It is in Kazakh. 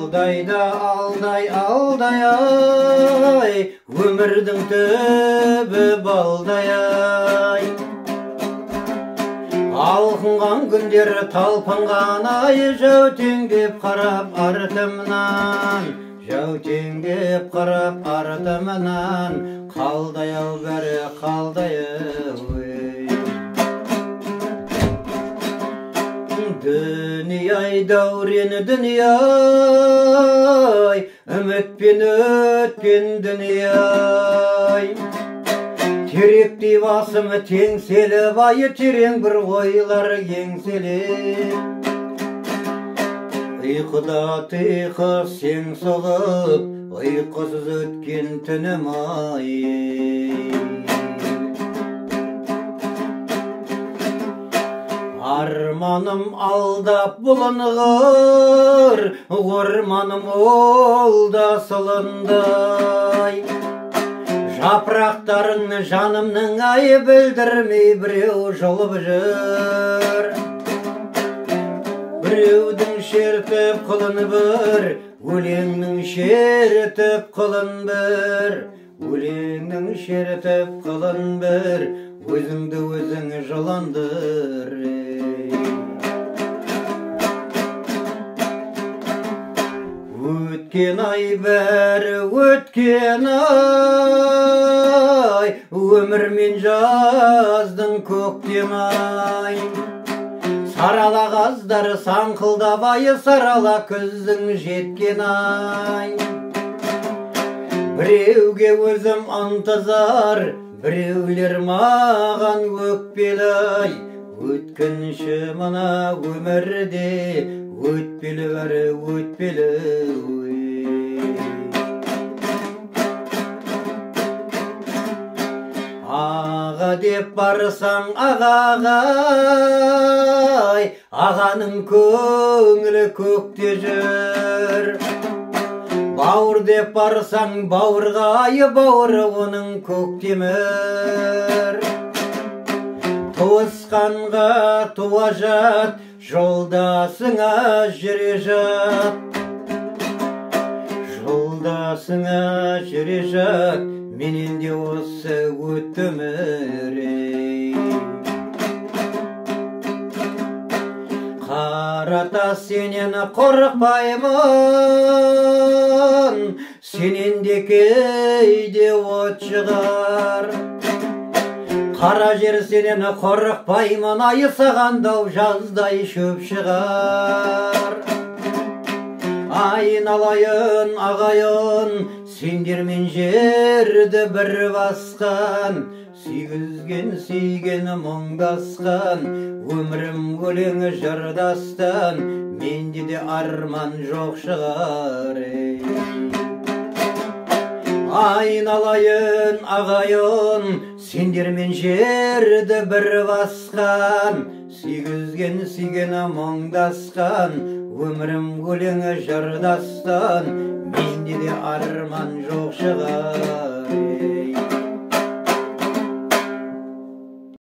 Алдайда алдай алдай ай, өмірдің түбі балдай ай. Алқынған күндер талпынған ай, жәутеңдеп қарап артымнан, жәутеңдеп қарап артымнан, қалдай ау бәрі қалдай ау. Дүние-ай дәурен дүние-ай, үмітпен өткен дүние-ай. Теректей басым теңселіп ай, терең бір ойлар еңселіп. Ұйқыда тиқы сең соғып, ұйқысыз өткен түнім ай. Арманым алдап бұлынғыр, орманым ол да сылындай. Жапырақтарын жанымның ай, білдірмей біреу жұлып жүр. Біреудің шертіп қылын бір, өлеңнің шертіп қылын бір. Өлеңнің шертіп қылын бір, өзіңді өзің жыландыр. Өткен ай бәрі өткен ай, өмірмен жаздың көктем ай. Сарала қаздар саңқылдап ай, сарала күздің жеткен ай. Біреуге өзім ынтызар, біреулер маған өкпелі ай. Өткінші мына өмірде, өтпелі бәрі өтпелі ой. Аға деп барсаң ағағай, ағаның көңілі көкте жүр. Бауыр деп барсаң бауырғай, бауыры оның көктемір. Туысқанға туа жат, жолдасыңа жүре жат. Жолдасыңа жүре жат, менен де осы өтті өмір. Қарата сенен қорықпаймын, сенен де кейде от шығар. Қара жер сенен қорықпаймын, ай сағандау жаздай шөп шығар. Айналайын ағайын, сендермен жерді бір басқан. Сүйгізген сүйген мұңдасқан, өмірім өлеңі жырдастан, менде де арман жоқ шығар. Айналайын ағайын, сендермен жерді бір басқан. Сүйгізген сүйген мұңдасқан, өмірім өлеңі жырдастан, менде де арман жоқ шығар.